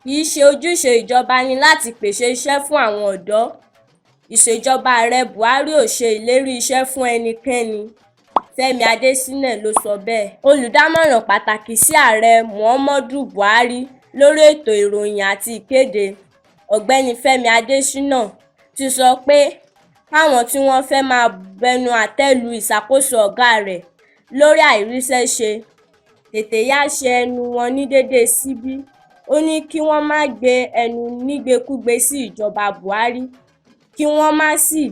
Kì í ṣe ojúṣe ìjọba ni láti pèsè iṣẹ́ fún àwọn ọ̀dọ́. Ìṣèjọba Ààrẹ Buhari ò ṣe ìlérí iṣẹ́ fún ẹnikẹ́ni. Fẹ́mi Adésínà ló sọ bẹ́ẹ̀. Olùdámọ̀ràn pàtàkì sí Ààrẹ Muhammadu Buhari lórí ètò ìròyìn àti ìkéde, Ọ̀gbẹ́ni Fẹ́mi Adésínà, ti sọ pé káwọn tí wọ́n fẹ́ máa bẹnu àtẹ́ lu ìṣàkóso ọ̀gá rẹ̀ lórí àìríṣẹ́ ṣe tètè yáa ṣe ẹnu wọn ní déédé síbí. Ó ní kí wọ́n má gbé ẹnu nígbekúgbe sí ìjọba Buhari, kí wọ́n má sì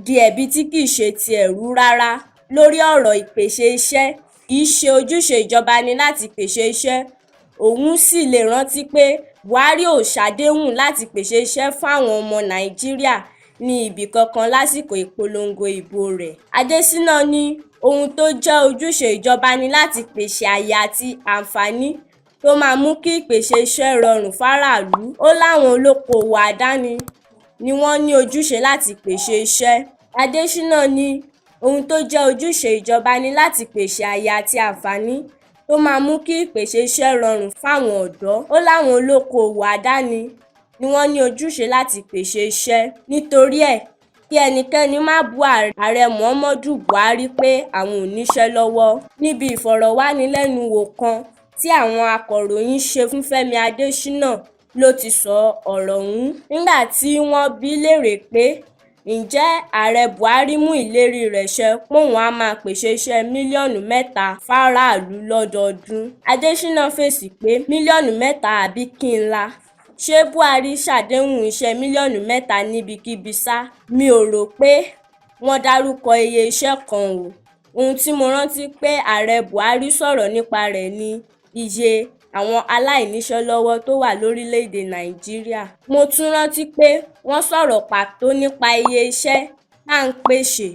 di ẹ̀bi tí kì í ṣe tiẹ̀ rú rárá lórí ọ̀rọ̀ ìpèsè iṣẹ́. Kì í ṣe ojúṣe ìjọba ni láti pèsè iṣẹ́. Òun sì lè rántí pé Buhari ò ṣàdéhùn láti pèsè iṣẹ́ fáwọn ọmọ Nàìjíríà ní ibì kankan lásìkò ìpolongo ìbò rẹ̀. Adésínà ní ohun tó jẹ́ ojúṣe ìjọba ni láti pèsè àyè àti àǹfààní tó máa mú kí ìpèsè iṣẹ́ rọrùn fáráàlú. Ó láwọn olókoòwò àdáni ni wọ́n ní ojúṣe láti pèsè iṣẹ́. Adésínà ní ohun tó jẹ́ ojúṣe ìjọba ni láti pèsè àyè àti àǹfààní tó máa mú kí ìpèsè iṣẹ́ rọrùn fáwọn ọ̀dọ́. Ó láwọn olókoòwò àdáni ni wọ́n ní ojúṣe láti pèsè iṣẹ́. Nítorí ẹ̀, kí ẹnikẹ́ni má bú Ààrẹ Muhammadu Buhari pé àwọn ò níṣẹ́ lọ́wọ́. Níbi ìfọ̀rọ̀wánilẹ́nuwò kan tí àwọn akọ̀ròyìn ṣe fún Fẹ́mi Adésínà ló ti sọ ọ̀rọ̀ ọ̀hún. Nígbà tí wọ́n bi í léèrè pé ǹjẹ́ Ààrẹ Buhari mú ìlérí rẹ̀ ṣẹ póun á máa pèsè iṣẹ́ mílíọ̀nù 3 fáráàlú lọ́dọọdún, Adésínà fèsì pé mílíọ̀nù 3 àbí kí n la? Ṣé Buhari ṣàdéhùn iṣẹ́ mílíọ̀nù 3 níbikíbi ṣá? Mi ò rò pé wọ́n dárúkọ iye iṣẹ́ kan o. Ohun tí mo rántí pé Ààrẹ Buhari sọ̀rọ̀ nípa rẹ̀ ni iye àwọn aláìníṣẹ́ lọ́wọ́ tó wà lórílẹ̀‐èdè Nàìjíríà. Mo tún rántí pé wọ́n sọ̀rọ̀ pàtó nípa iye iṣẹ́ tá à ń pèsè.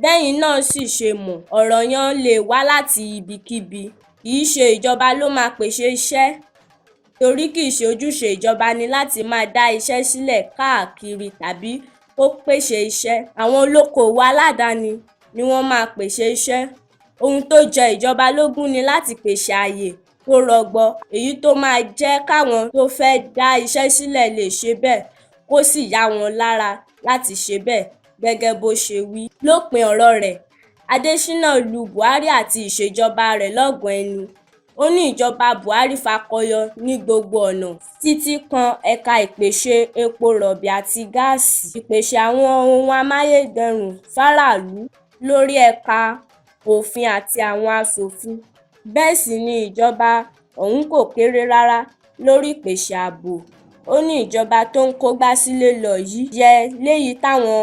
Bẹ́yìn náà sì ṣe mọ̀, ọ̀rọ̀ yẹn lè wá láti ibikíbi. Kì í ṣe ìjọba ló máa pèsè iṣẹ́, torí kì í ṣe ojúṣe ìjọba ni láti máa dá iṣẹ́ sílẹ̀ káàkiri tàbí kó pèsè iṣẹ́. Àwọn olókoòwò aládàáni ni wọ́n máa pèsè iṣẹ́. Ohun tó jẹ ìjọba lógún ni láti pèsè àyè tó rọgbọ, èyí tó máa jẹ́ káwọn tó fẹ́ dá iṣẹ́ sílẹ̀ lè ṣe bẹ́ẹ̀, kó sì yá wọn lára láti ṣe bẹ́ẹ̀ gẹ́gẹ́ bó ṣe wí. Lópin ọ̀rọ̀ rẹ̀, Adésínà lu Buhari àti ìṣèjọba rẹ̀ lọ́gọ̀ọ́ ẹnu. Ó ní ìjọba Buhari fakọyọ ní gbogbo ọ̀nà títí kan ẹ̀ka ìpèsè epo rọ̀bì àti gáàsì, ìpèsè àwọn ohun amáyédẹrùn fáráàlú lórí ẹ̀ka òfin àti àwọn aṣòfin. Bẹ́ẹ̀ sì ni ìjọba ọ̀hún kò kéré rárá lórí ìpèsè ààbò. Ó ní ìjọba tó ń kógbá sílé lọ yìí yẹ léyìí táwọn